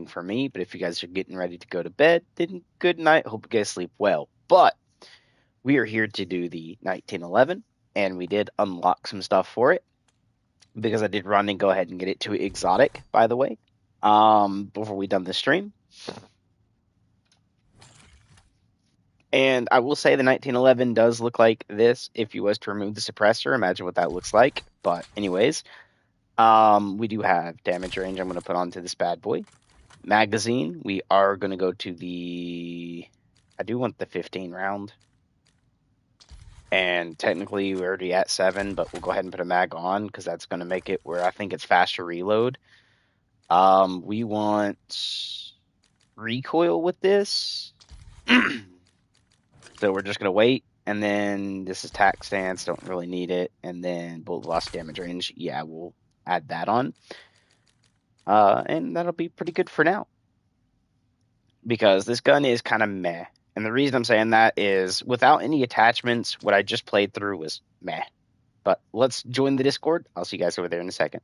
ending for me. But if you guys are getting ready to go to bed, then good night. Hope you guys sleep well. But we are here to do the 1911, and we did unlock some stuff for it because I did run and go ahead and get it to exotic, by the way, before we done the stream. And I will say the 1911 does look like this. If you was to remove the suppressor, imagine what that looks like. But anyways, we do have damage range I'm going to put onto this bad boy. Magazine, we are going to go to the... I do want the 15 round. And technically we're already at 7, but we'll go ahead and put a mag on because that's going to make it where I think it's faster reload. We want recoil with this. So we're just going to wait. And then this is tack stance. Don't really need it. And then bullet velocity damage range. Yeah, we'll add that on. And that'll be pretty good for now. Because this gun is kind of meh. And the reason I'm saying that is without any attachments, what I just played through was meh. But let's join the Discord. I'll see you guys over there in a second.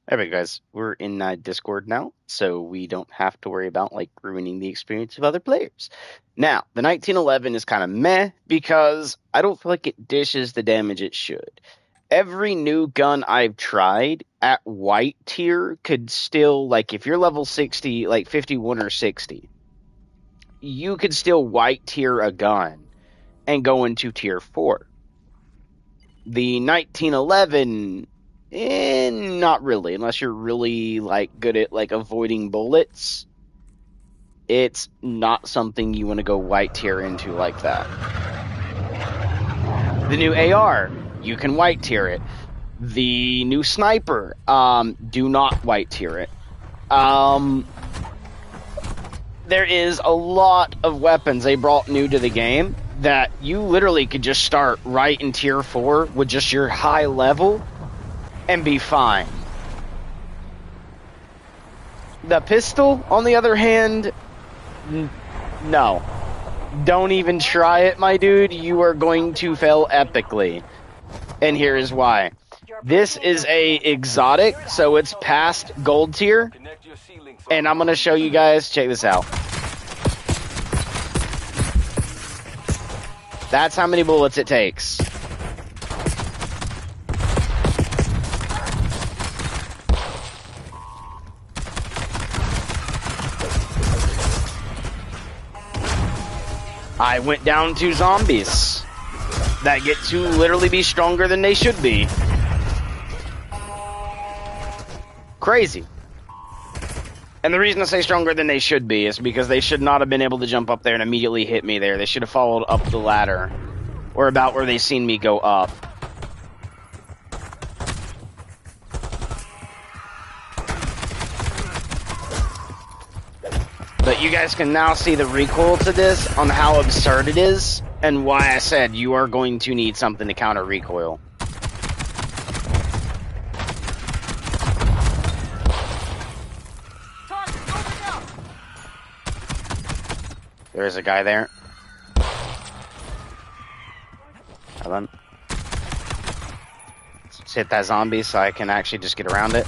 There we go, guys. We're in Discord now, so we don't have to worry about like ruining the experience of other players. Now, the 1911 is kind of meh because I don't feel like it dishes the damage it should. Every new gun I've tried at white tier could still, like if you're level 60, like 51 or 60, you could still white tier a gun and go into tier 4. The 1911... not really, unless you're really like good at like avoiding bullets. It's not something you want to go white tier into like that. The new AR, you can white tier it. The new sniper, do not white tier it. There is a lot of weapons they brought new to the game that you literally could just start right in tier 4 with just your high level and be fine. The pistol, on the other hand, no. Don't even try it, my dude. You are going to fail epically. And here is why. This is a exotic, so it's past gold tier. And I'm going to show you guys, check this out. That's how many bullets it takes. I went down to zombies that get to literally be stronger than they should be. Crazy. And the reason I say stronger than they should be is because they should not have been able to jump up there and immediately hit me there. They should have followed up the ladder, or about where they seen me go up. But you guys can now see the recoil to this on how absurd it is, and why I said you are going to need something to counter recoil. There's a guy there. Hold on. Let's hit that zombie so I can actually just get around it.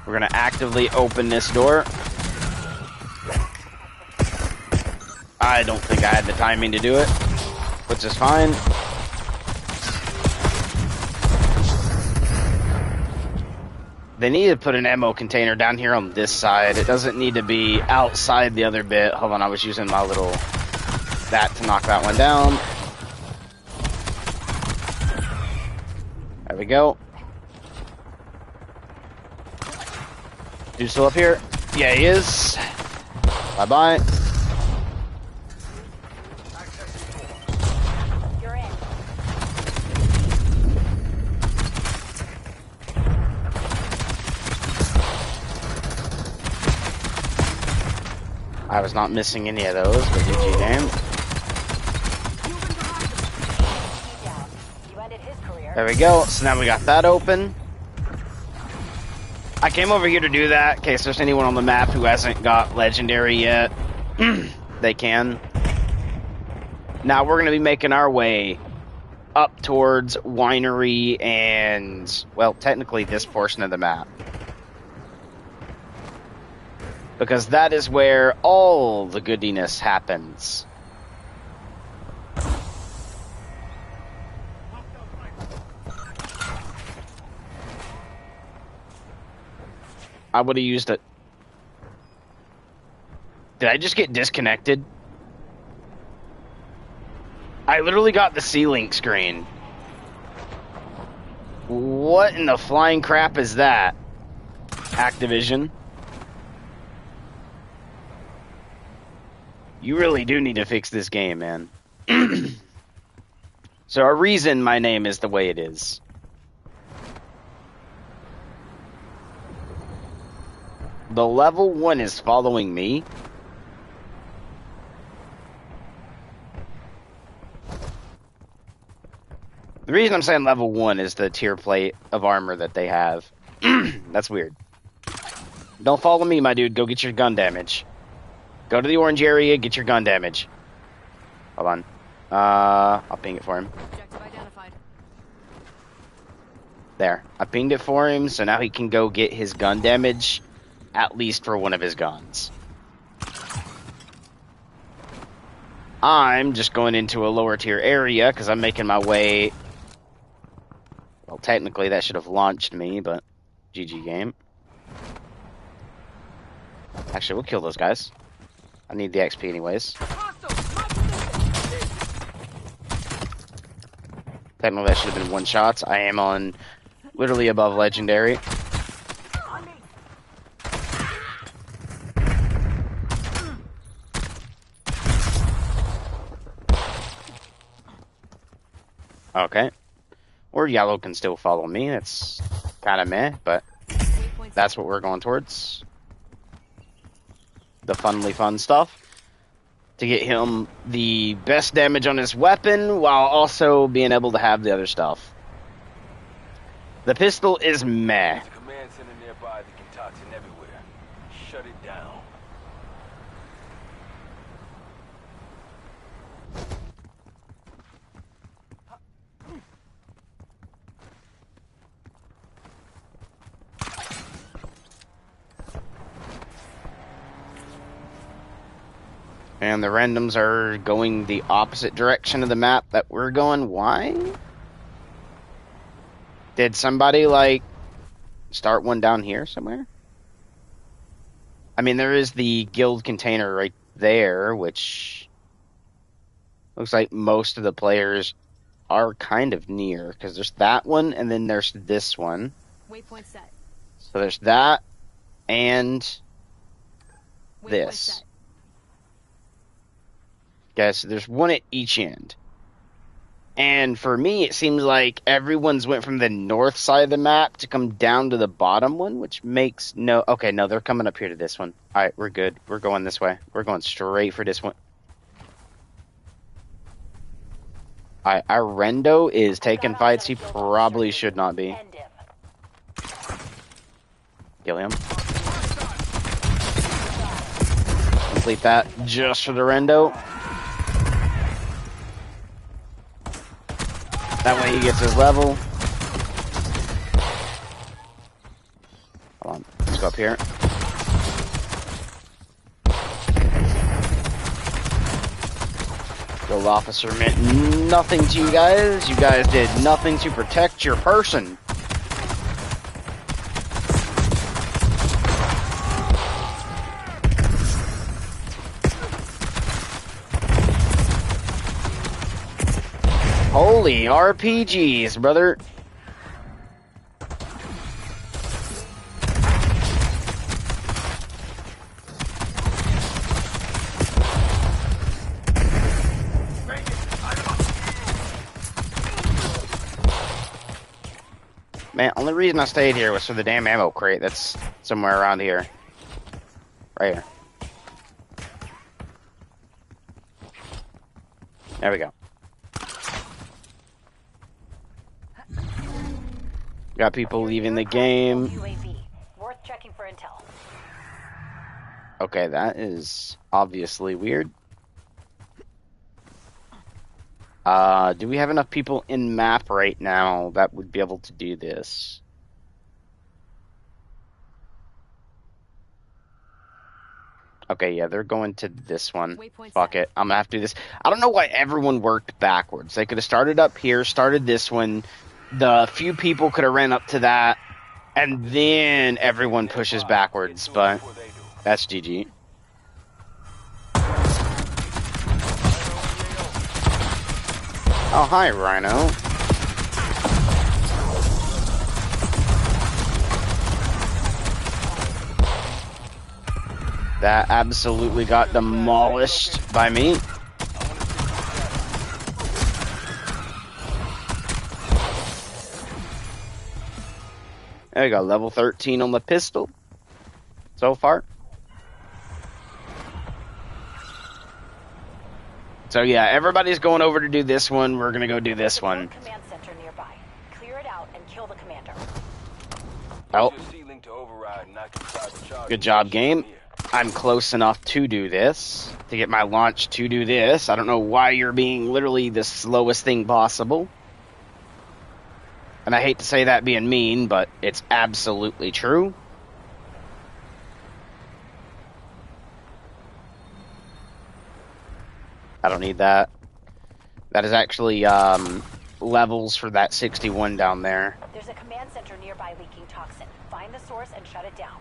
We're going to actively open this door. I don't think I had the timing to do it, which is fine. They need to put an ammo container down here on this side. It doesn't need to be outside the other bit. Hold on, I was using my little... that to knock that one down. There we go. Dude's still up here? Yeah, he is. Bye-bye. You're in. I was not missing any of those, but GG game. You ended his career. There we go. So now we got that open. I came over here to do that in case there's anyone on the map who hasn't got legendary yet. They can. Now we're going to be making our way up towards Winery and, well, technically this portion of the map. Because that is where all the goodiness happens. I would have used it. Did I just get disconnected? I literally got the C-Link screen. What in the flying crap is that? Activision. You really do need to fix this game, man. So a reason my name is the way it is. The level 1 is following me. The reason I'm saying level 1 is the tier plate of armor that they have. That's weird. Don't follow me, my dude. Go get your gun damage. Go to the orange area, get your gun damage. Hold on. I'll ping it for him. Objective identified. There. I pinged it for him, so now he can go get his gun damage, at least for one of his guns. I'm just going into a lower tier area, because I'm making my way... Well, technically that should have launched me, but GG game. Actually, we'll kill those guys. I need the XP anyways. Technically that should have been one shots. I am on literally above legendary. Okay. Or yellow can still follow me. That's kind of meh, but that's what we're going towards. The fun stuff. To get him the best damage on his weapon while also being able to have the other stuff. The pistol is meh. There's a command center nearby that can toxin everywhere. Shut it down. And the randoms are going the opposite direction of the map that we're going. Why? Did somebody, like, start one down here somewhere? I mean, there is the guild container right there, which looks like most of the players are kind of near. Because there's that one, and then there's this one. Waypoint set. So there's that, and Waypoint this. set. Guys, so there's one at each end. And for me, it seems like everyone's went from the north side of the map to come down to the bottom one, which makes no... Okay, no, they're coming up here to this one. Alright, we're good. We're going this way. We're going straight for this one. Alright, our Rendo is taking fights he probably should not be. End him. Kill him. Complete that just for the Rendo. That way he gets his level. Hold on, let's go up here. Guild officer meant nothing to you guys. You guys did nothing to protect your person. Holy RPGs, brother. Man, only reason I stayed here was for the damn ammo crate that's somewhere around here. Right here. There we go. Got people leaving the game. UAV. Worth checking for intel. Okay, that is obviously weird. Do we have enough people in map right now that would be able to do this? Okay, yeah, they're going to this one. Waypoint Fuck set. it. I'm gonna have to do this. I don't know why everyone worked backwards. They could have started up here, started this one. The few people could have ran up to that, and then everyone pushes backwards, but that's GG. Oh, hi, Rhino. That absolutely got demolished by me. There you go, level 13 on the pistol so far. So yeah, everybody's going over to do this one. We're gonna go do this one. Command center nearby. Clear it out and kill the commander. Oh, Ceiling to override and knock inside the charge. good job, game. I'm close enough to do this, to get my launch to do this. I don't know why you're being literally the slowest thing possible. And I hate to say that being mean, but it's absolutely true. I don't need that. That is actually levels for that 61 down there. There's a command center nearby leaking toxin. Find the source and shut it down.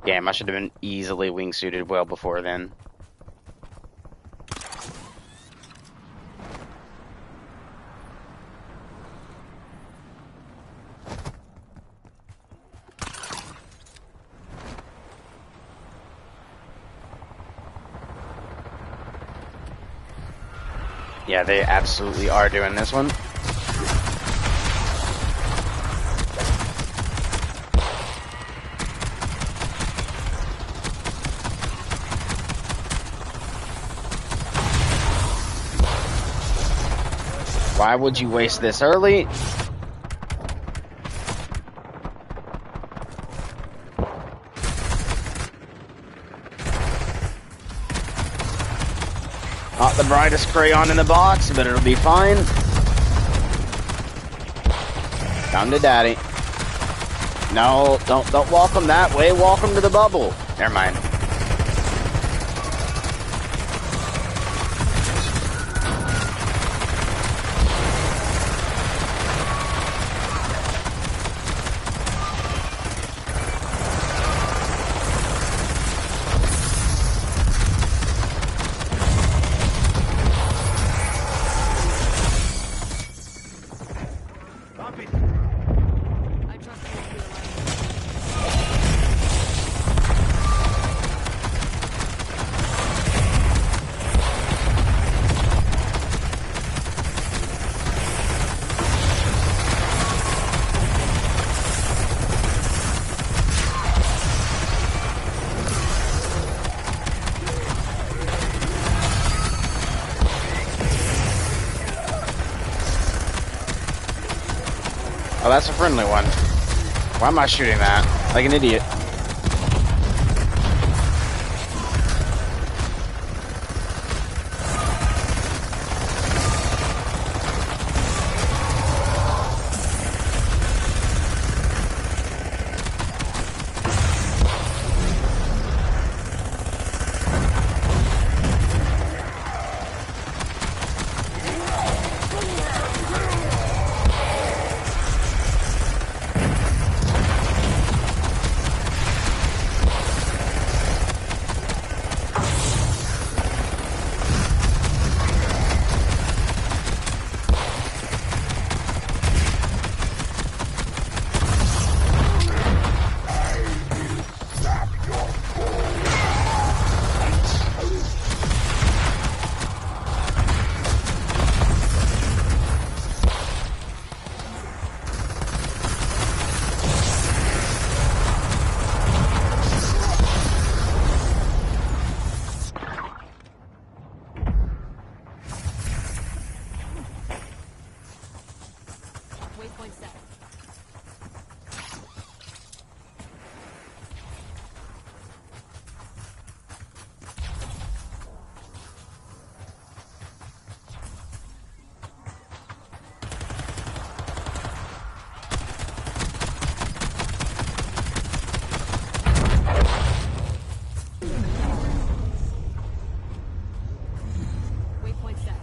Damn, I should have been easily wingsuited well before then. Yeah, they absolutely are doing this one. Why would you waste this early? Not the brightest crayon in the box, but it'll be fine. Come to daddy. No, don't walk them that way. Walk them to the bubble. Never mind. I trust you will be alive. Oh, that's a friendly one. Why am I shooting that? Like an idiot. Waypoint set. Waypoint set.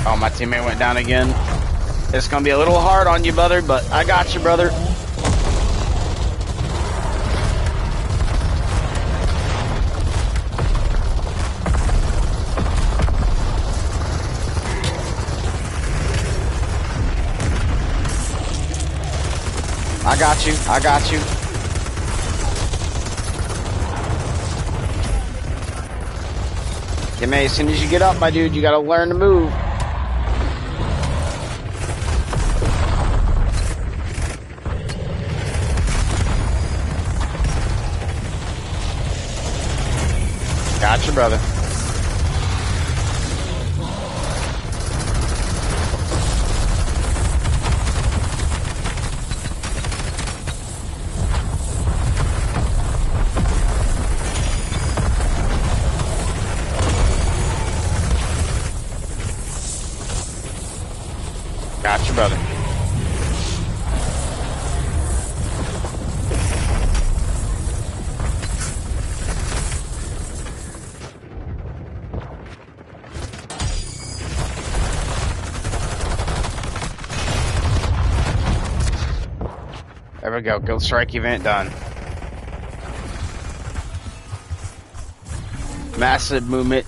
Oh, my teammate went down again. It's gonna be a little hard on you, brother, but I got you, brother. I got you. I got you. Teammate, as soon as you get up, my dude, you gotta learn to move. Gotcha, brother. Gotcha, brother. There we go. Go strike event done. Massive movement.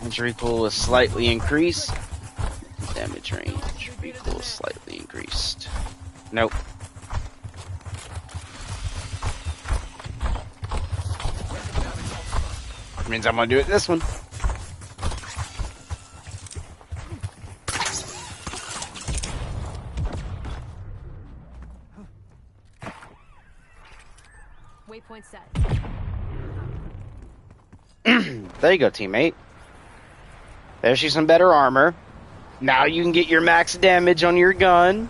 Injury pool is slightly increased. Damage range. Recoil is slightly increased. Nope. Means I'm gonna do it this one. Waypoint set. There you go, teammate. There's you some better armor. Now you can get your max damage on your gun.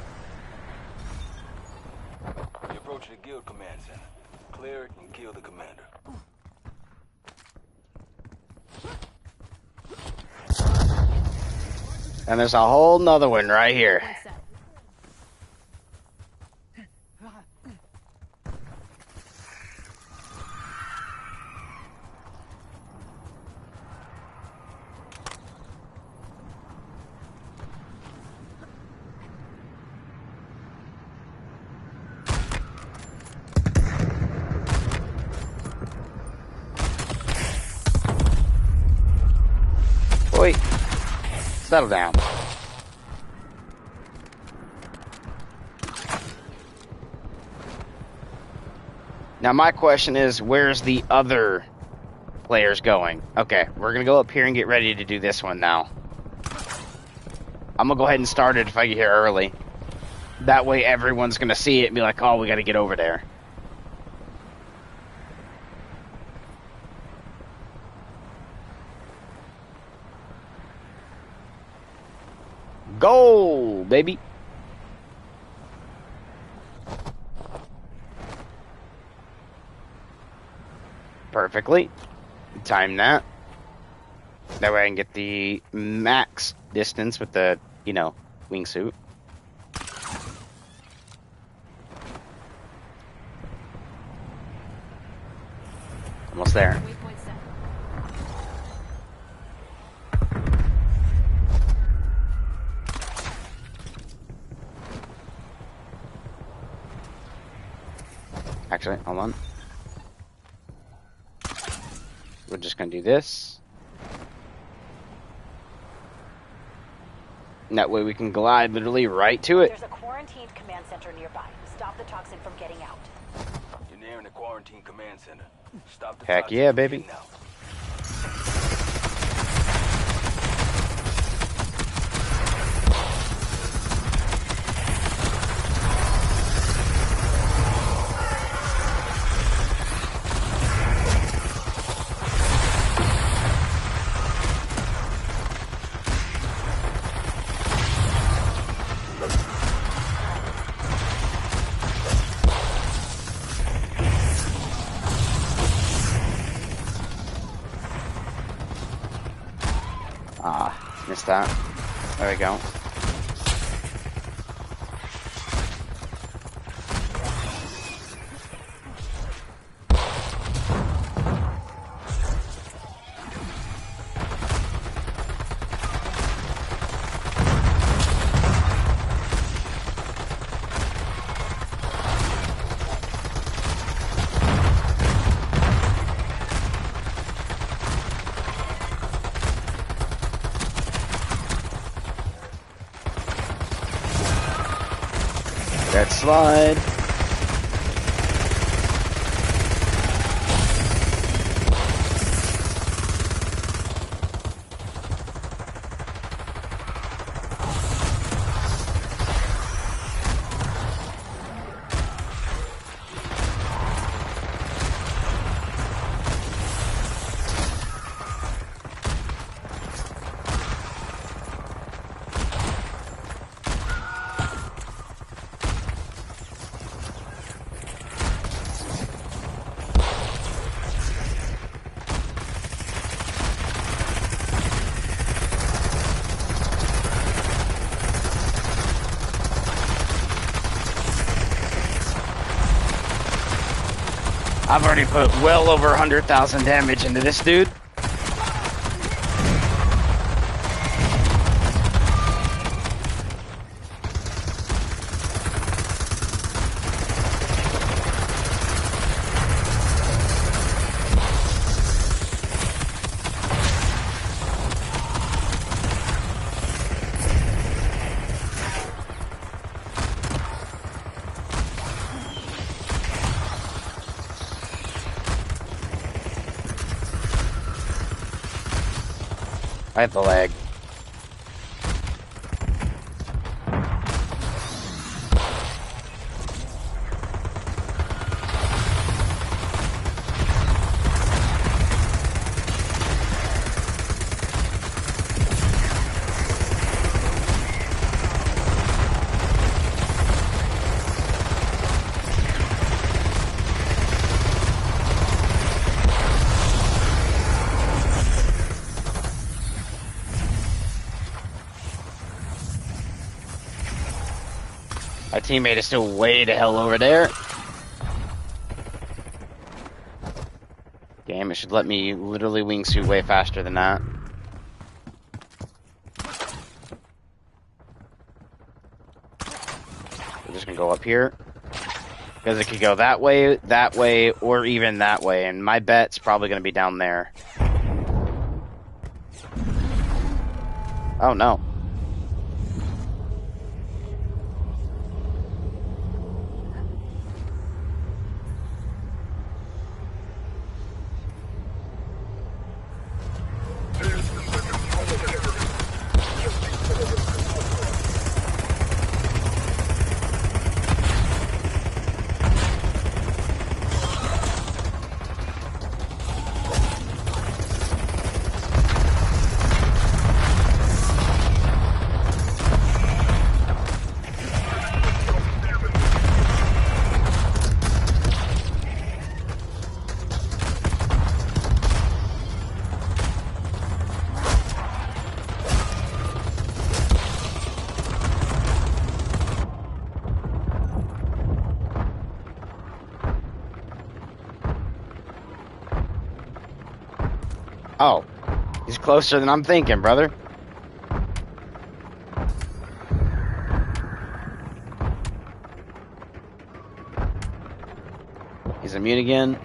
You approach the guild command center. Clear it and kill the commander. And there's a whole nother one right here. Waypoint set. Wait. Settle down. Now my question is, where's the other players going. Okay, we're gonna go up here and get ready to do this one now. I'm gonna go ahead and start it if I get here early. That way everyone's gonna see it and be like, oh, we gotta get over there. Goal, baby. Perfectly. Time that. That way I can get the max distance with the, you know, wingsuit. Almost there. Waypoint set. Actually, hold on. We're just gonna do this. And that way we can glide literally right to it. There's a quarantined command center nearby. Stop the toxin from getting out. You're nearing the quarantine command center. Stop the Heck toxin yeah, from baby. getting out. Ah, missed that. There we go. Red slide. I've already put well over 100,000 damage into this dude. I have the lag. My teammate is still way the hell over there. Damn, it should let me literally wingsuit way faster than that. We're just gonna go up here. Because it could go that way, or even that way. And my bet's probably gonna be down there. Oh no. Oh, he's closer than I'm thinking, brother. He's immune again.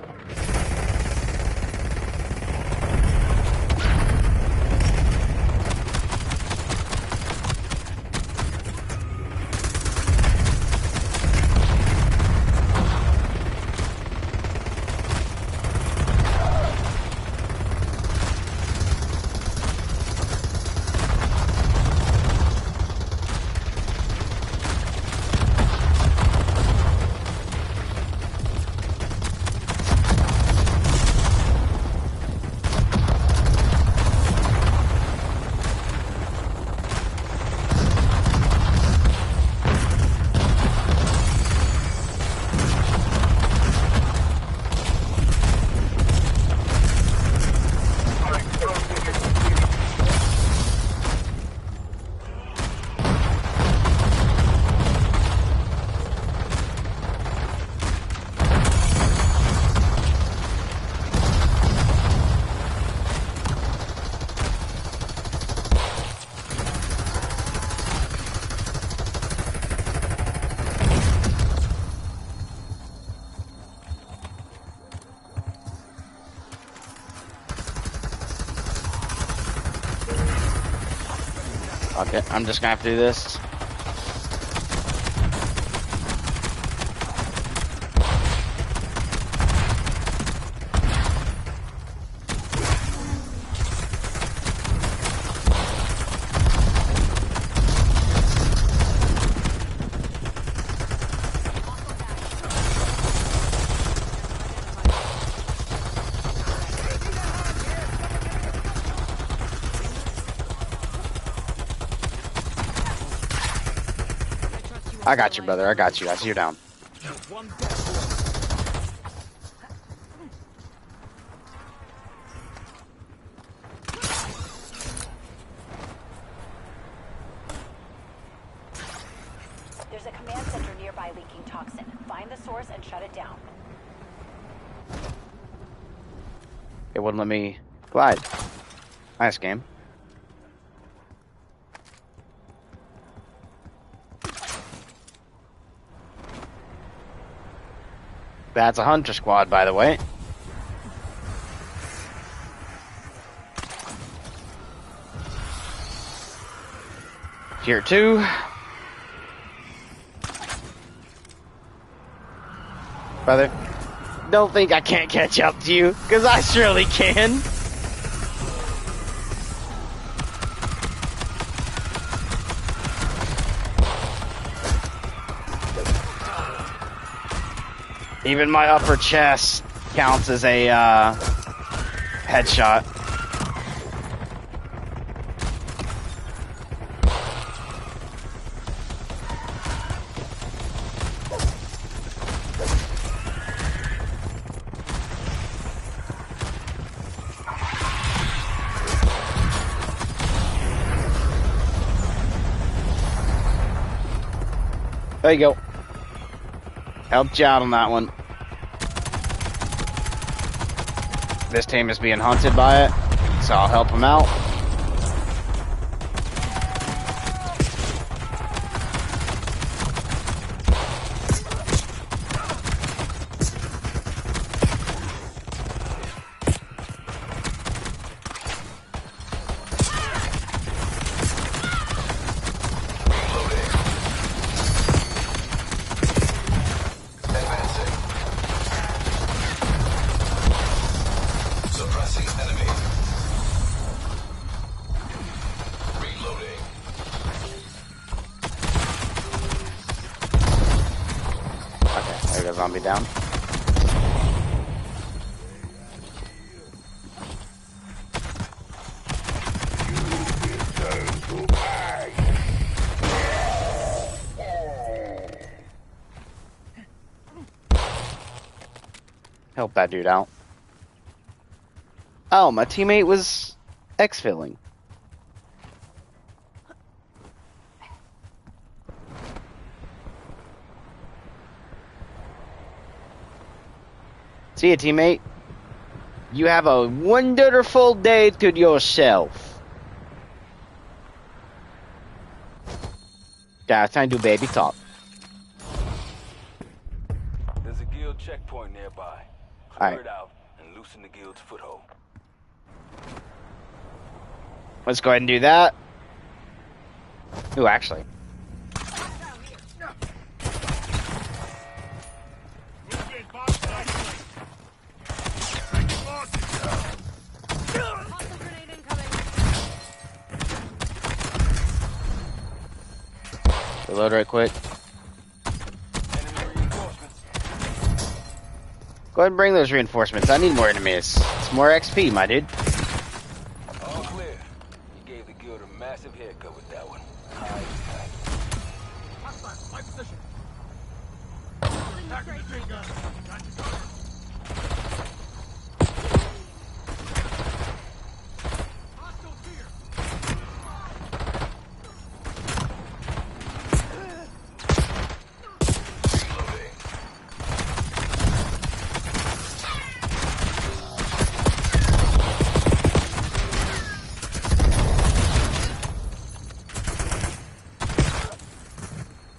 Okay, I'm just gonna have to do this. I got you, brother. I got you. I see you're down. There's a command center nearby leaking toxin. Find the source and shut it down. It wouldn't let me glide. Nice game. That's a hunter squad, by the way. Tier 2. Brother, don't think I can't catch up to you, because I surely can. Even my upper chest counts as a headshot. There you go. Helped you out on that one. This team is being hunted by it, so I'll help them out. Zombie down. Help that dude out. Oh, my teammate was exfilling. See ya, teammate. You have a wonderful day to yourself. Yeah, it's time to do baby talk. There's a guild checkpoint nearby. Clear Alright. it out and loosen the guild's foothold. Let's go ahead and do that. Ooh, actually. Hostile grenade incoming. Reload right quick. Enemy reinforcements. Go ahead and bring those reinforcements. I need more enemies. It's more XP, my dude. All clear. You gave the guild a massive haircut with that one. High impact. My position. Holding the straight. Hostile here.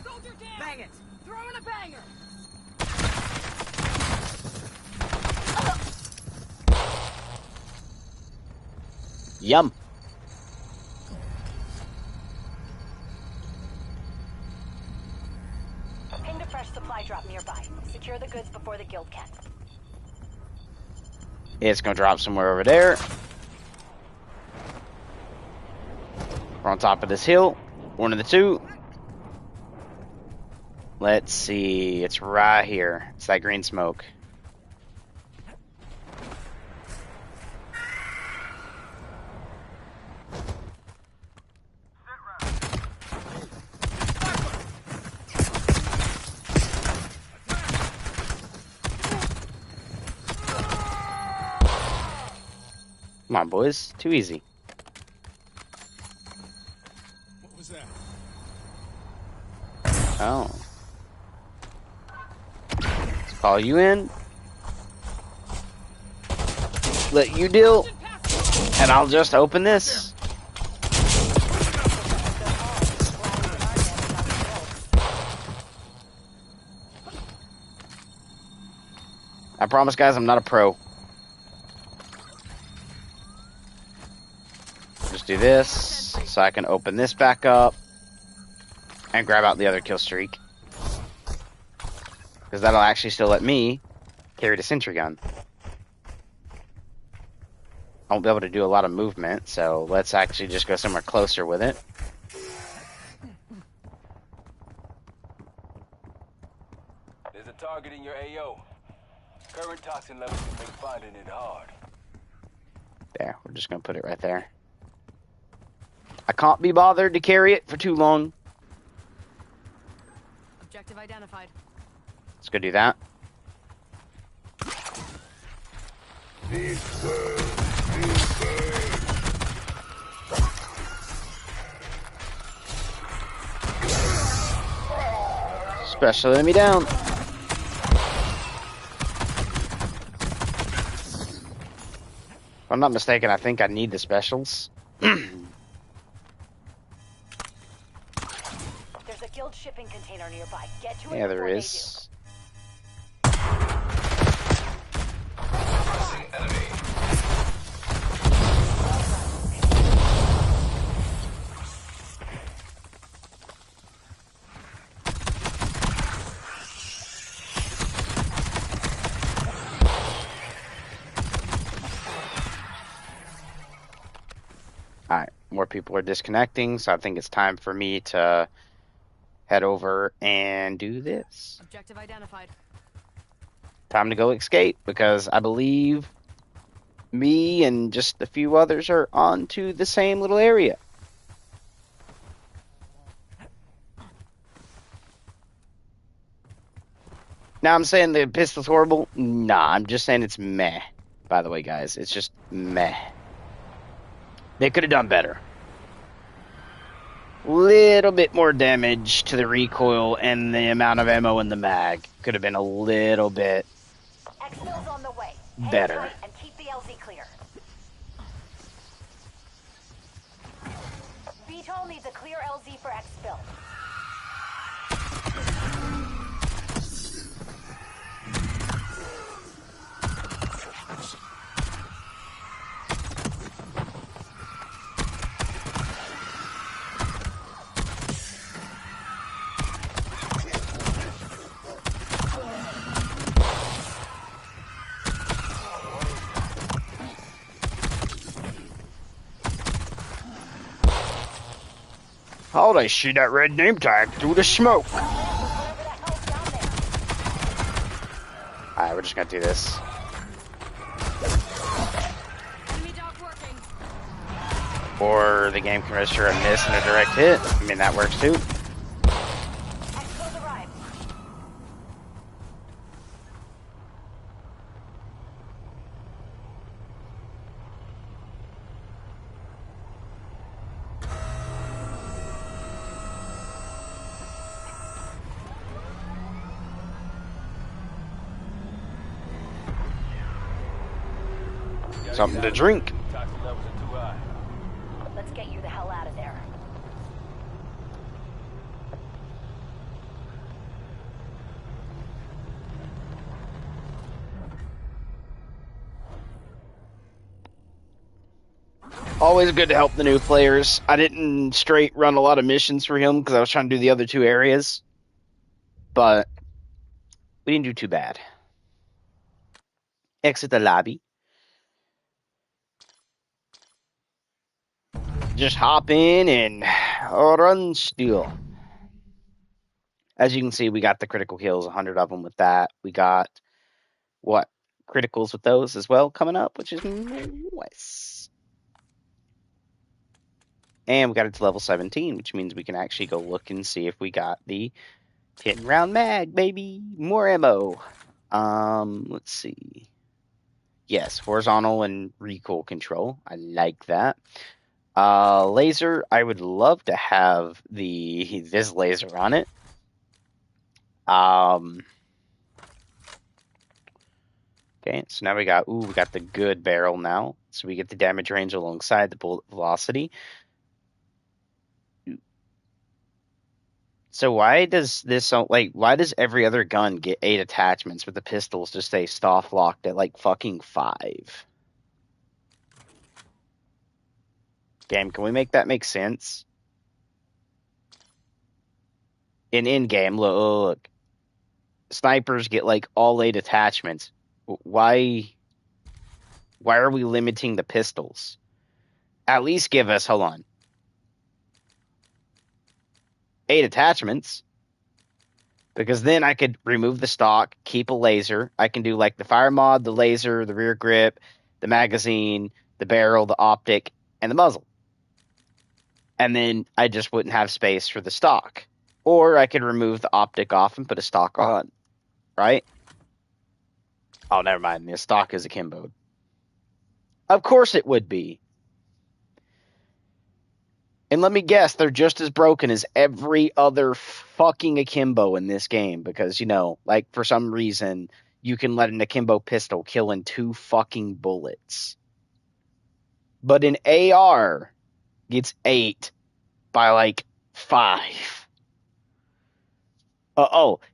Soldier down. Bang it. Throwing a banger. Yum. Pinged a fresh supply drop nearby. Secure the goods before the guild can. It's gonna drop somewhere over there. We're on top of this hill. One of the two. Let's see. It's right here. It's that green smoke. Come on, boys. Too easy. What was that? Oh. Let's call you in. Let you deal. And I'll just open this. I promise, guys, I'm not a pro. Just do this so I can open this back up and grab out the other kill streak. Because that'll actually still let me carry the sentry gun. I won't be able to do a lot of movement, so let's actually just go somewhere closer with it. There's a target in your AO. Current toxin levels can make finding it hard. There, we're just going to put it right there. I can't be bothered to carry it for too long. Objective identified. Let's go do that. Special enemy down. If I'm not mistaken, I think I need the specials. There's a guild shipping container nearby. Get to it Yeah, there before they is. Alright, more people are disconnecting, so I think it's time for me to head over and do this. Objective identified. Time to go escape, because I believe me and just a few others are on to the same little area. Now I'm saying the pistol's horrible? Nah, I'm just saying it's meh. By the way, guys, it's just meh. They could have done better. Little bit more damage to the recoil and the amount of ammo in the mag. Could have been a little bit Exfil's on the way. Hang better. tight and keep the LZ clear. VTOL needs a clear LZ for exfil. How'd I see that red name tag through the smoke? Whatever the hell's down there. Alright, we're just gonna do this. Enemy dog working. Or the game can register a miss and a direct hit. I mean, that works too. Exfil's arrived. Something to drink. Toxin levels are too high. Let's get you the hell out of there. Always good to help the new players. I didn't straight run a lot of missions for him because I was trying to do the other two areas. But we didn't do too bad. Exit the lobby. Just hop in and run still. As you can see, we got the critical kills, 100 of them with that. We got, what, criticals with those as well coming up, which is nice. And we got it to level 17, which means we can actually go look and see if we got the hidden round mag, baby. More ammo. Let's see. Yes, horizontal and recoil control. I like that. Laser, I would love to have this laser on it. Okay, so now we got the good barrel now. So we get the damage range alongside the bullet velocity. So why does every other gun get 8 attachments, but the pistols just stay soft locked at like fucking 5? Game, can we make that make sense? In-game, look. Snipers get like all 8 attachments. Why are we limiting the pistols? At least give us, hold on, 8 attachments. Because then I could remove the stock, keep a laser. I can do like the fire mod, the laser, the rear grip, the magazine, the barrel, the optic, and the muzzle. And then I just wouldn't have space for the stock. Or I could remove the optic off and put a stock on. Right? Oh, never mind. The stock is akimboed. Of course it would be. And let me guess, they're just as broken as every other fucking akimbo in this game. Because, like, for some reason, you can let an akimbo pistol kill in 2 fucking bullets. But an AR gets 8 by, like, 5.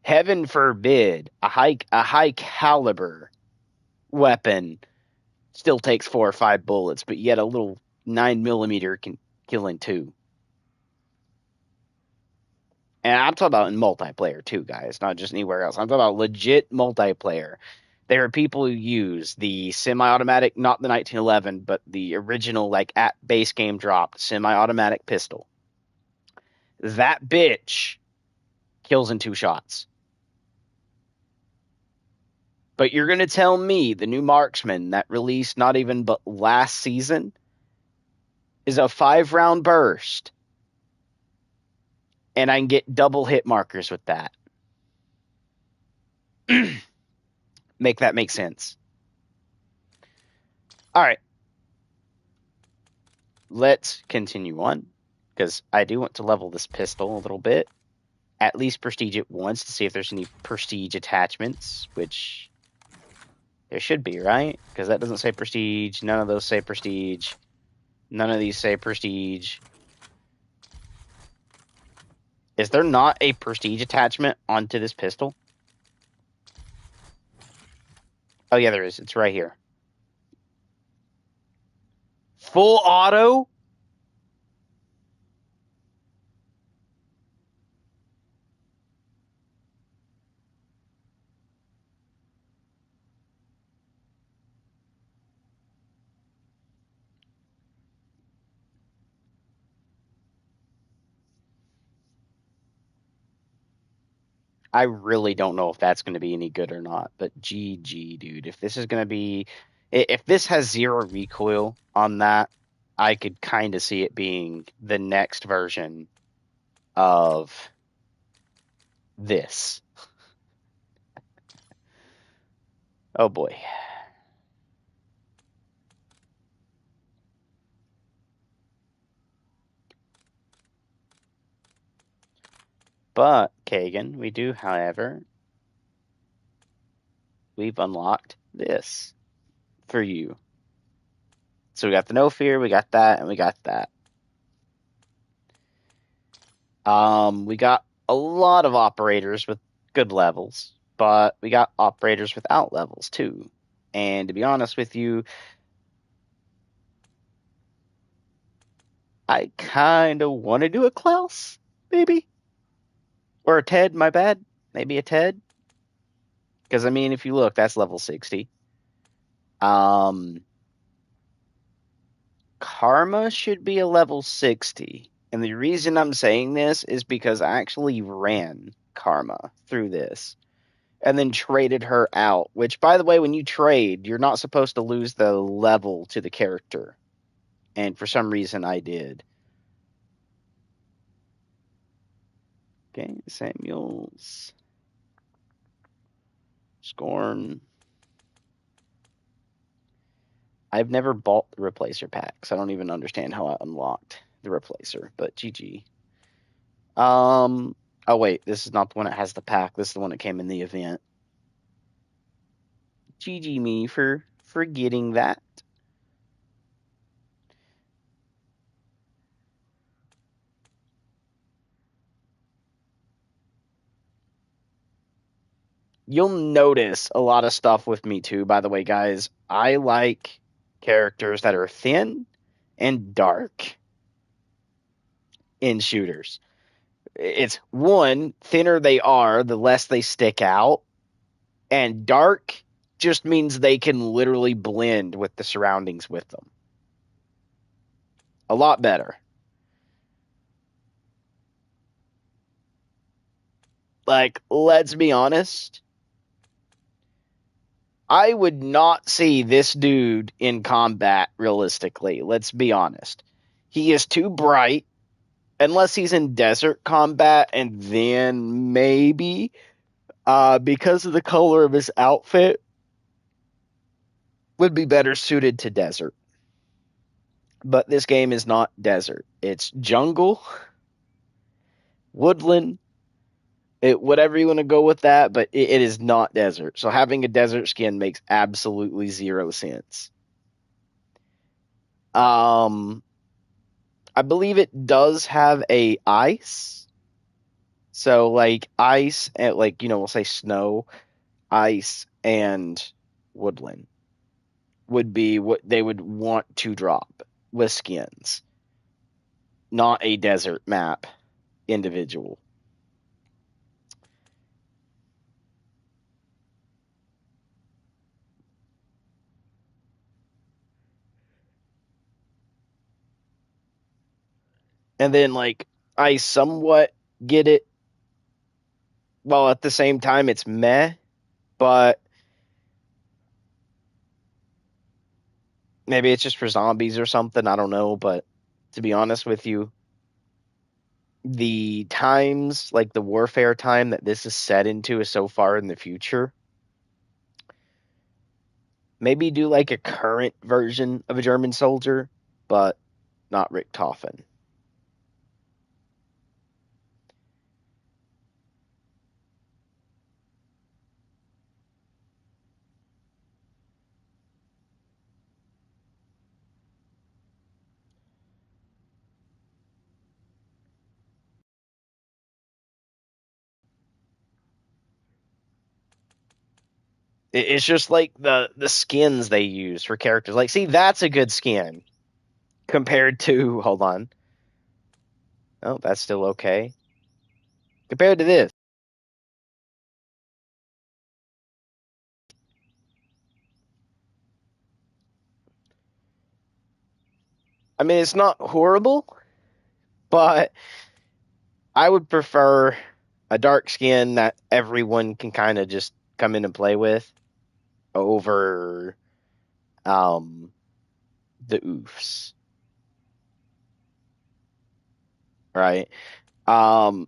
Heaven forbid, a high caliber weapon still takes 4 or 5 bullets, but yet a little 9mm can kill in 2. And I'm talking about in multiplayer too, guys, not just anywhere else. I'm talking about legit multiplayer. There are people who use the semi-automatic, not the 1911, but the original, like, at base game dropped semi-automatic pistol. That bitch kills in 2 shots. But you're going to tell me the new Marksman that released not even but last season is a 5-round burst, and I can get double hit markers with that. Make that make sense. All right. Let's continue on, because I do want to level this pistol a little bit. At least prestige it once to see if there's any prestige attachments, which There should be, right? Because that doesn't say prestige. None of those say prestige. None of these say prestige. Is there not a prestige attachment onto this pistol? Oh, yeah, there is. It's right here. Full auto? I really don't know if that's going to be any good or not, but GG, dude. If this is going to be, if this has zero recoil on that, I could kind of see it being the next version of this. Oh boy. But, Kagan, we do, however, we've unlocked this for you. So we got the no fear, we got that, and we got that. We got a lot of operators with good levels, but we got operators without levels too. And to be honest with you, I kind of want to do a Klaus, maybe. Or a Ted, my bad. Maybe a Ted. Because, I mean, if you look, that's level 60. Karma should be a level 60. And the reason I'm saying this is because I actually ran Karma through this and then traded her out. Which, by the way, when you trade, you're not supposed to lose the level to the character. And for some reason, I did. Okay, Samuels. Scorn. I've never bought the replacer packs. I don't even understand how I unlocked the replacer, but GG. Oh wait, this is not the one that has the pack. This is the one that came in the event. GG me for forgetting that. You'll notice a lot of stuff with me too, by the way, guys. I like characters that are thin and dark in shooters. It's one, thinner they are, the less they stick out. And dark just means they can literally blend with the surroundings with them. A lot better. Like, let's be honest. I would not see this dude in combat realistically. Let's be honest. He is too bright, unless he's in desert combat, and then maybe because of the color of his outfit, would be better suited to desert. But this game is not desert. It's jungle, woodland, whatever you want to go with that, but it is not desert. So having a desert skin makes absolutely zero sense. I believe it does have a ice. So like ice and like, we'll say snow, ice, and woodland would be what they would want to drop with skins, not a desert map individual. And then like I somewhat get it, while at the same time it's meh, but maybe it's just for zombies or something, I don't know, but to be honest with you, the times, like the warfare time that this is set into is so far in the future. Maybe do like a current version of a German soldier, but not Richthofen. It's just like the skins they use for characters. Like, see, that's a good skin compared to, hold on. Oh, that's still okay. Compared to this. I mean, it's not horrible, but I would prefer a dark skin that everyone can kind of just come in and play with over the oofs, right? Um,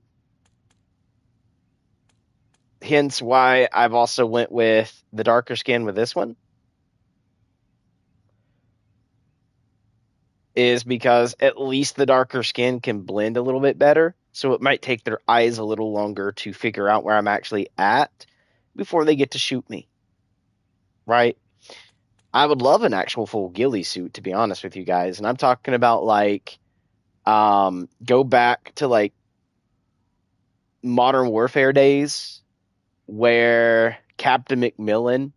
Hence why I've also went with the darker skin with this one, is because at least the darker skin can blend a little bit better. So it might take their eyes a little longer to figure out where I'm actually at before they get to shoot me. Right? I would love an actual full ghillie suit, to be honest with you guys. And I'm talking about like go back to like Modern Warfare days where Captain McMillan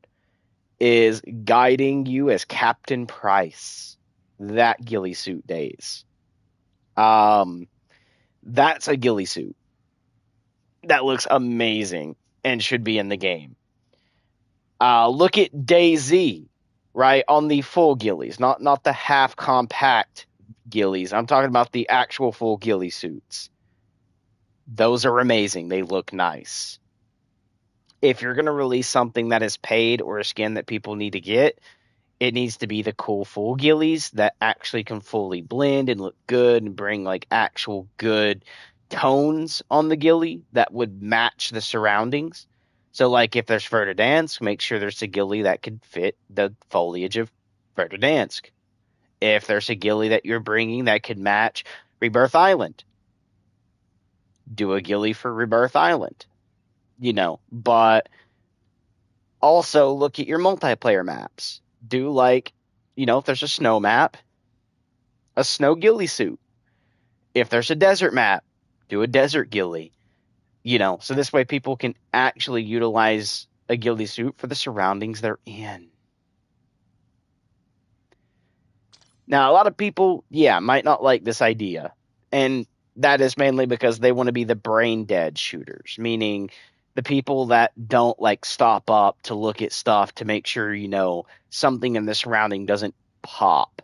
is guiding you as Captain Price. That ghillie suit days. That's a ghillie suit that looks amazing and should be in the game. Look at DayZ, right, on the full ghillies, not the half compact ghillies. I'm talking about the actual full ghillie suits. Those are amazing. They look nice. If you're gonna release something that is paid or a skin that people need to get, it needs to be the cool full ghillies that actually can fully blend and look good and bring like actual good tones on the ghillie that would match the surroundings. So like if there's Verdansk, make sure there's a ghillie that could fit the foliage of Verdansk. If there's a ghillie that you're bringing that could match Rebirth Island, do a ghillie for Rebirth Island. But also look at your multiplayer maps. Do like, if there's a snow map, a snow ghillie suit. If there's a desert map, do a desert ghillie. So this way people can actually utilize a ghillie suit for the surroundings they're in. Now, a lot of people, might not like this idea. And that is mainly because they want to be the brain dead shooters, meaning the people that don't like stop up to look at stuff to make sure, something in the surrounding doesn't pop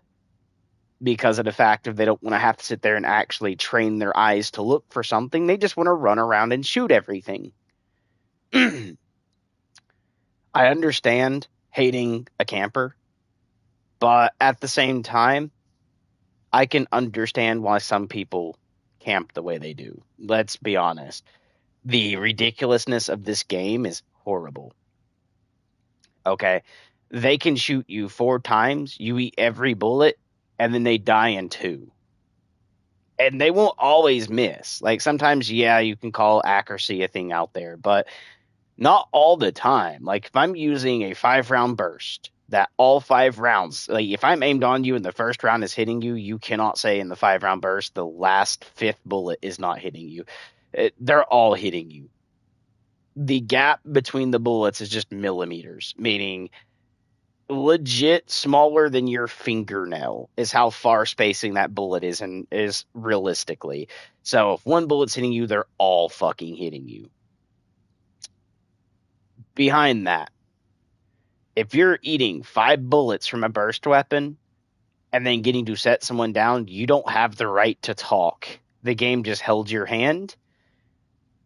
because of the fact of they don't want to have to sit there and actually train their eyes to look for something. They just want to run around and shoot everything. I understand hating a camper, but at the same time, I can understand why some people camp the way they do. Let's be honest. The ridiculousness of this game is horrible. Okay. They can shoot you 4 times, you eat every bullet, and then they die in 2. And they won't always miss. Like sometimes, you can call accuracy a thing out there, but not all the time. Like if I'm using a 5-round burst, that all 5 rounds, like if I'm aimed on you and the first round is hitting you, you cannot say in the 5-round burst the last 5th bullet is not hitting you. They're all hitting you. The gap between the bullets is just millimeters, meaning legit smaller than your fingernail is how far spacing that bullet is, and is realistically. So if one bullet's hitting you, they're all fucking hitting you. Behind that, if you're eating 5 bullets from a burst weapon and then getting to set someone down, you don't have the right to talk. The game just held your hand.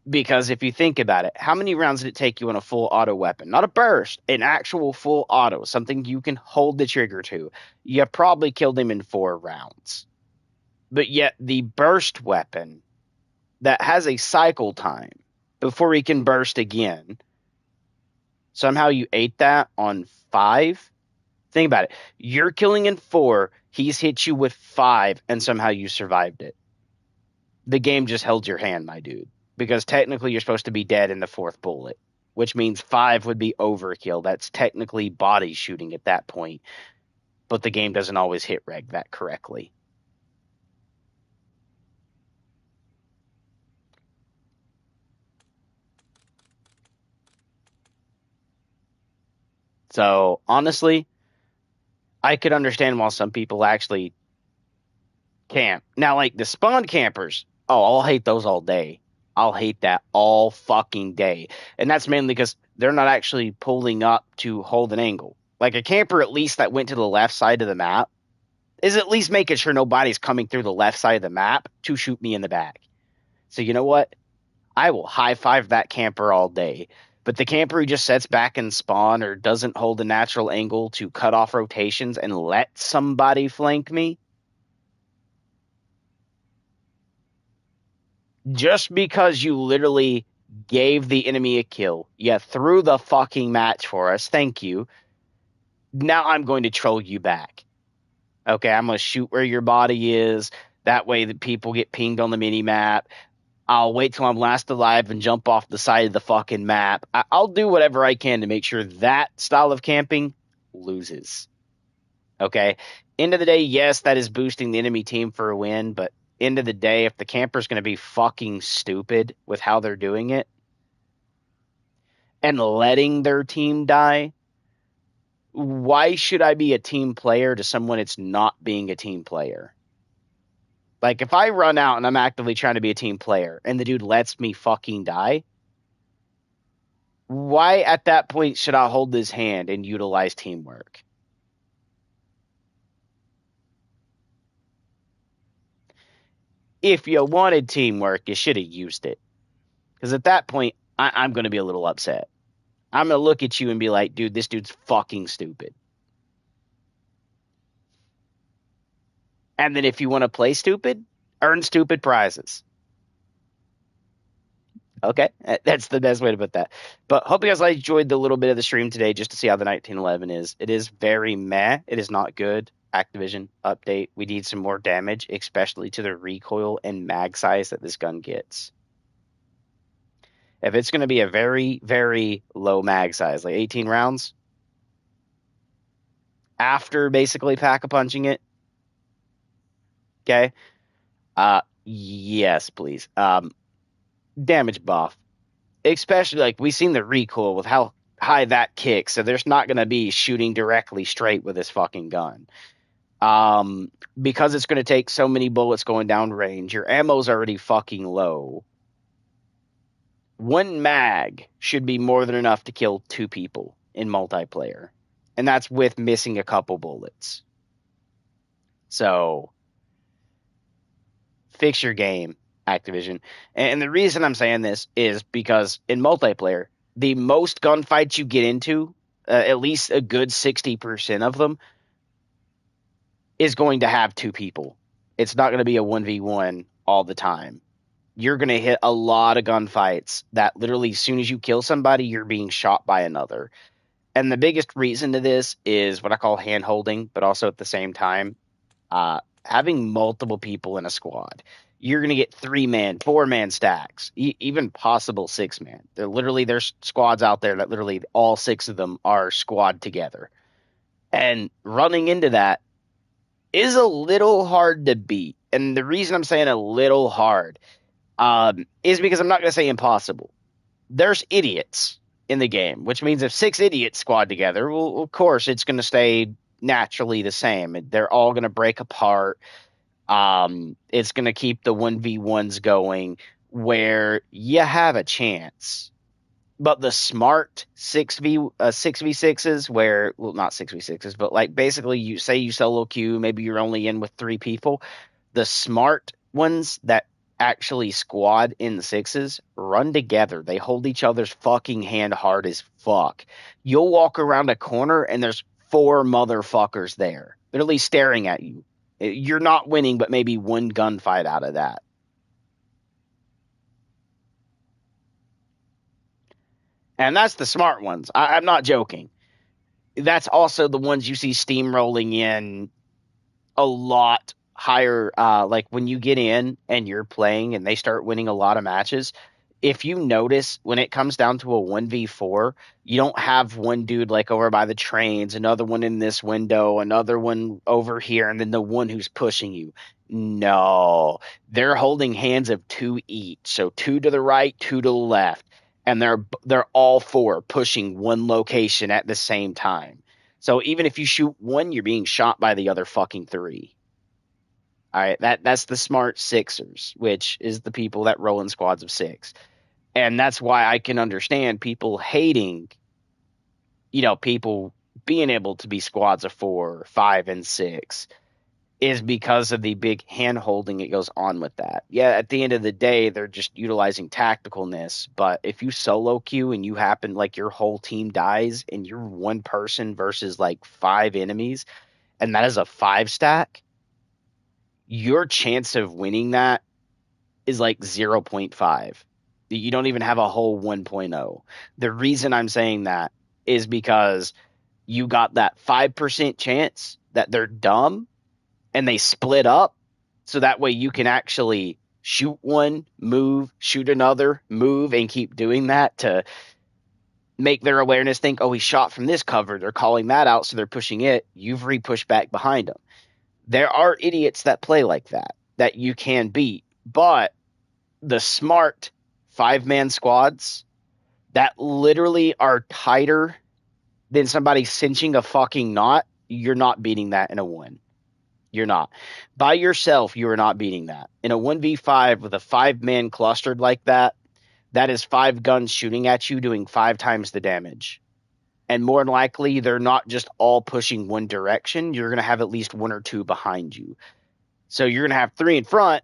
Because if you think about it, how many rounds did it take you on a full auto weapon? Not a burst, an actual full auto, something you can hold the trigger to. You probably killed him in 4 rounds. But yet the burst weapon that has a cycle time before he can burst again, somehow you ate that on 5? Think about it. You're killing in 4, he's hit you with 5, and somehow you survived it. The game just held your hand, my dude. Because technically you're supposed to be dead in the 4th bullet, which means 5 would be overkill. That's technically body shooting at that point. But the game doesn't always hit reg that correctly. So honestly, I could understand why some people actually camp. Now, like the spawn campers, oh, I'll hate those all day. I'll hate that all fucking day. And that's mainly because they're not actually pulling up to hold an angle. Like a camper, at least that went to the left side of the map, is at least making sure nobody's coming through the left side of the map to shoot me in the back. So you know what? I will high five that camper all day. But the camper who just sets back and spawn or doesn't hold a natural angle to cut off rotations and let somebody flank me, just because you literally gave the enemy a kill, you threw the fucking match for us, thank you. Now I'm going to troll you back. Okay, I'm going to shoot where your body is. That way that people get pinged on the mini map. I'll wait till I'm last alive and jump off the side of the fucking map. I'll do whatever I can to make sure that style of camping loses. Okay? End of the day, yes, that is boosting the enemy team for a win, but end of the day, if the camper's going to be fucking stupid with how they're doing it and letting their team die, why should I be a team player to someone it's not being a team player? Like, if I run out and I'm actively trying to be a team player and the dude lets me fucking die, why at that point should I hold his hand and utilize teamwork? If you wanted teamwork, you should have used it. Because at that point, I'm going to be a little upset. I'm going to look at you and be like, dude, this dude's fucking stupid. And then if you want to play stupid, earn stupid prizes. Okay, that's the best way to put that. But hope you guys enjoyed the little bit of the stream today just to see how the 1911 is. It is very meh. It is not good. Activision update. We need some more damage, especially to the recoil and mag size that this gun gets. If it's going to be a very, very low mag size, like 18 rounds, after basically pack-a-punching it, okay, yes, please. Damage buff. Especially, like, we've seen the recoil with how high that kicks, so there's not going to be shooting directly straight with this fucking gun. Because it's going to take so many bullets going down range, your ammo's already fucking low. One mag should be more than enough to kill 2 people in multiplayer. And that's with missing a couple bullets. So, fix your game, Activision. And the reason I'm saying this is because in multiplayer, the most gunfights you get into, at least a good 60% of them, is going to have 2 people. It's not going to be a 1v1 all the time. You're going to hit a lot of gunfights that literally as soon as you kill somebody, you're being shot by another. And the biggest reason to this is what I call hand holding, but also at the same time, having multiple people in a squad. You're going to get 3-man, 4-man stacks, even possible 6-man. There's squads out there that literally all 6 of them are squad together. And running into that is a little hard to beat. And the reason I'm saying a little hard is because I'm not going to say impossible. There's idiots in the game, which means if 6 idiots squad together, well, of course, it's going to stay naturally the same. They're all going to break apart. It's going to keep the 1v1s going where you have a chance. But the smart 6v6s where, well, not 6v6s, but like basically you say you solo queue, maybe you're only in with 3 people. The smart ones that actually squad in the 6s run together. They hold each other's fucking hand hard as fuck. You'll walk around a corner and there's 4 motherfuckers there. They're at least staring at you. You're not winning, but maybe 1 gunfight out of that. And that's the smart ones. I'm not joking. That's also the ones you see steamrolling in a lot higher. Like when you get in and you're playing and they start winning a lot of matches, if you notice when it comes down to a 1v4, you don't have one dude like over by the trains, another one in this window, another one over here, and then the one who's pushing you. No, they're holding hands of 2 each. So 2 to the right, 2 to the left. and they're all four pushing one location at the same time. So even if you shoot one, you're being shot by the other fucking three. All right, that's the smart sixers, which is the people that roll in squads of six. And that's why I can understand people hating, people being able to be squads of 4, 5, and 6 is because of the big hand holding that goes on with that. Yeah, at the end of the day, they're just utilizing tacticalness. But if you solo queue and you happen, like, your whole team dies and you're one person versus like 5 enemies, and that is a 5 stack, your chance of winning that is like 0.5. You don't even have a whole 1.0. The reason I'm saying that is because you got that 5% chance that they're dumb and they split up, so that way you can actually shoot one, move, shoot another, move, and keep doing that to make their awareness think, oh, he shot from this cover. They're calling that out, so they're pushing it. You've re-pushed back behind them. There are idiots that play like that you can beat, but the smart 5-man squads that literally are tighter than somebody cinching a fucking knot, you're not beating that in a 1. You're not. By yourself, you are not beating that. In a 1v5 with a 5-man clustered like that, that is 5 guns shooting at you doing 5 times the damage. And more than likely, they're not just all pushing one direction. You're going to have at least 1 or 2 behind you. So you're going to have 3 in front,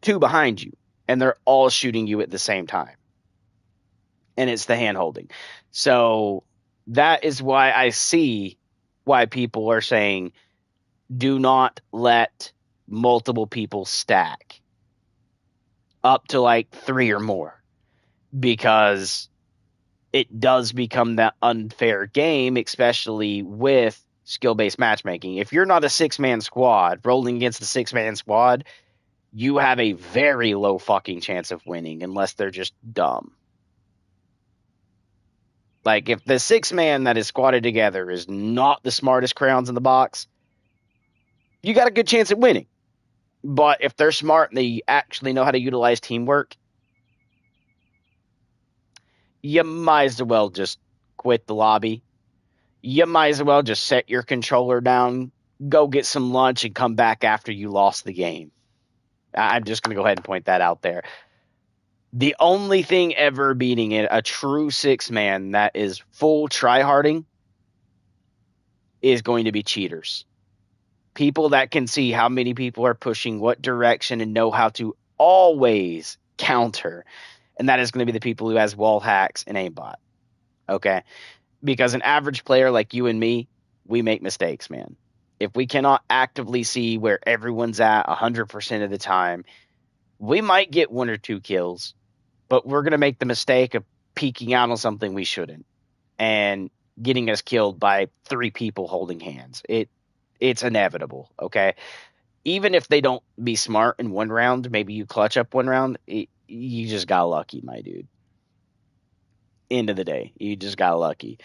2 behind you. And they're all shooting you at the same time. And it's the hand holding. So that is why I see why people are saying, do not let multiple people stack up to like 3 or more, because it does become that unfair game, especially with skill-based matchmaking. If you're not a 6-man squad rolling against a 6-man squad, you have a very low fucking chance of winning unless they're just dumb. Like, if the 6-man that is squatted together is not the smartest crowns in the box, you got a good chance at winning. But if they're smart and they actually know how to utilize teamwork, you might as well just quit the lobby. You might as well just set your controller down, go get some lunch, and come back after you lost the game. I'm just going to go ahead and point that out there. The only thing ever beating it, a true 6-man that is full tryharding, is going to be cheaters. People that can see how many people are pushing what direction and know how to always counter. And that is going to be the people who has wall hacks and aimbot. Okay? Because an average player like you and me, we make mistakes, man. If we cannot actively see where everyone's at 100% of the time, we might get 1 or 2 kills, but we're going to make the mistake of peeking out on something we shouldn't and getting us killed by 3 people holding hands. It's inevitable, okay? Even if they don't be smart in 1 round, maybe you clutch up 1 round, you just got lucky, my dude. End of the day, you just got lucky.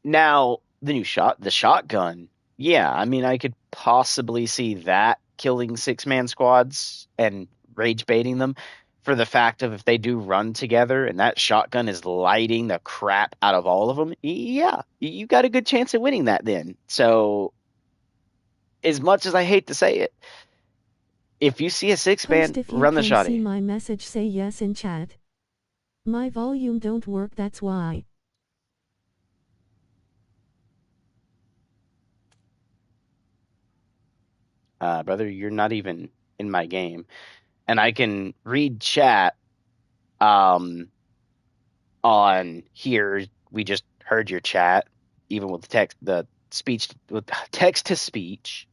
Now, the shotgun, yeah, I mean, I could possibly see that killing 6-man squads and rage baiting them, for the fact of if they do run together and that shotgun is lighting the crap out of all of them, yeah, you got a good chance of winning that then. So, as much as I hate to say it, if you see a 6-man, Post if you run the can see shotty. my message, say yes in chat. My volume don't work, that's why. Brother, you're not even in my game. And I can read chat on here. We just heard your chat, even with the speech, with text to speech.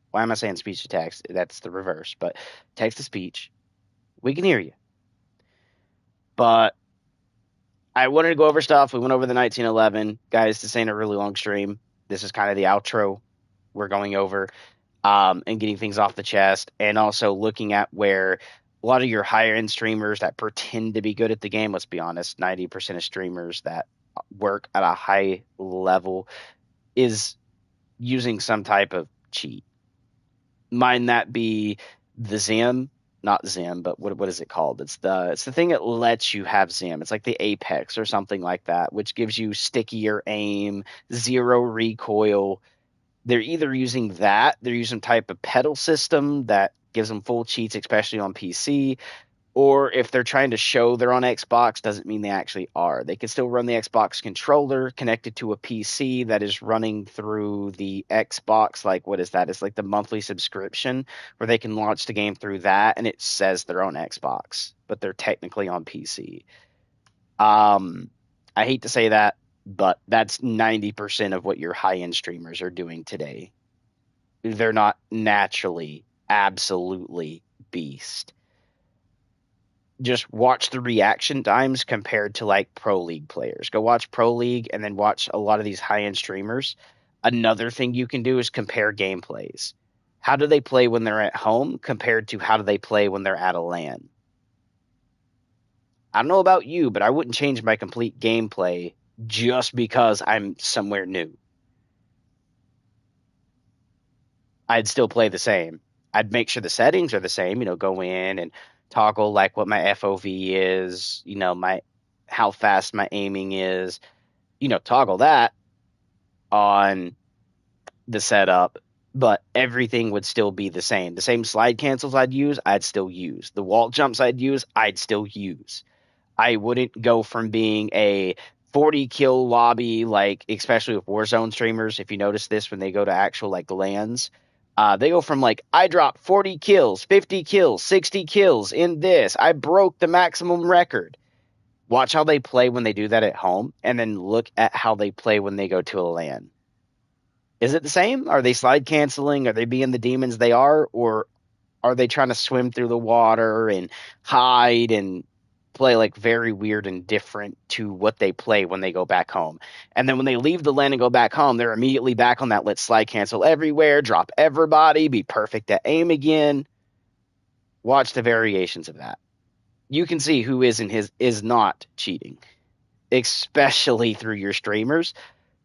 Why am I saying speech to text? That's the reverse, but text to speech. We can hear you. But I wanted to go over stuff. We went over the 1911. Guys, this ain't a really long stream. This is kind of the outro we're going over, and getting things off the chest, and also looking at where a lot of your higher end streamers that pretend to be good at the game, let's be honest, 90% of streamers that work at a high level is using some type of cheat. Might that be the Zim, not Zim, but what is it called? It's the thing that lets you have Zim. It's like the Apex or something like that, which gives you stickier aim, zero recoil. They're either using that, they're using some type of pedal system that gives them full cheats, especially on PC, or if they're trying to show they're on Xbox, doesn't mean they actually are. They can still run the Xbox controller connected to a PC that is running through the Xbox. Like, what is that? It's like the monthly subscription where they can launch the game through that, and it says they're on Xbox, but they're technically on PC. I hate to say that, but that's 90% of what your high-end streamers are doing today. They're not naturally absolutely beast. Just watch the reaction times compared to like Pro League players. Go watch Pro League and then watch a lot of these high-end streamers. Another thing you can do is compare gameplays. How do they play when they're at home compared to how do they play when they're at a LAN? I don't know about you, but I wouldn't change my complete gameplay just because I'm somewhere new. I'd still play the same. I'd make sure the settings are the same, go in and toggle like what my FOV is, my how fast my aiming is, toggle that on the setup, but everything would still be the same. The same slide cancels I'd still use. The wall jumps I'd still use. I wouldn't go from being a 40 kill lobby, like especially with Warzone streamers. If you notice this when they go to actual like LANs, they go from like I dropped 40 kills, 50 kills, 60 kills in this. I broke the maximum record. Watch how they play when they do that at home, and then look at how they play when they go to a LAN. Is it the same? Are they slide canceling? Are they being the demons they are, or are they trying to swim through the water and hide and play like very weird and different to what they play when they go back home? And then when they leave the LAN and go back home, they're immediately back on that let's slide cancel everywhere, drop everybody, be perfect at aim again. Watch the variations of that. You can see who is and is not cheating, especially through your streamers.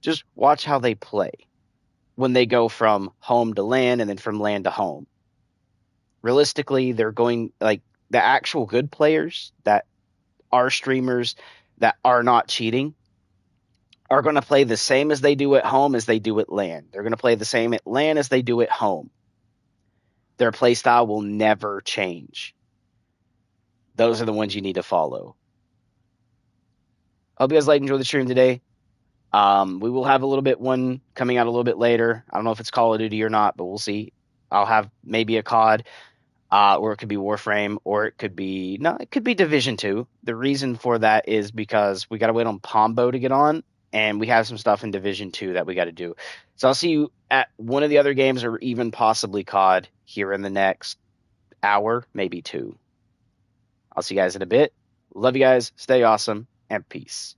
Just watch how they play when they go from home to LAN and then from LAN to home. Realistically, they're going like the actual good players that are streamers that are not cheating are going to play the same as they do at home as they do at LAN. They're going to play the same at LAN as they do at home. Their play style will never change. Those are the ones you need to follow. Hope you guys enjoy the stream today. We will have a little bit one coming out a little bit later. I don't know if it's Call of Duty or not, but we'll see. I'll have maybe a COD, or it could be Warframe, or it could be Division 2. The reason for that is because we got to wait on Pombo to get on, and we have some stuff in Division 2 that we got to do. So I'll see you at one of the other games, or even possibly COD here in the next hour, maybe 2. I'll see you guys in a bit. Love you guys. Stay awesome, and peace.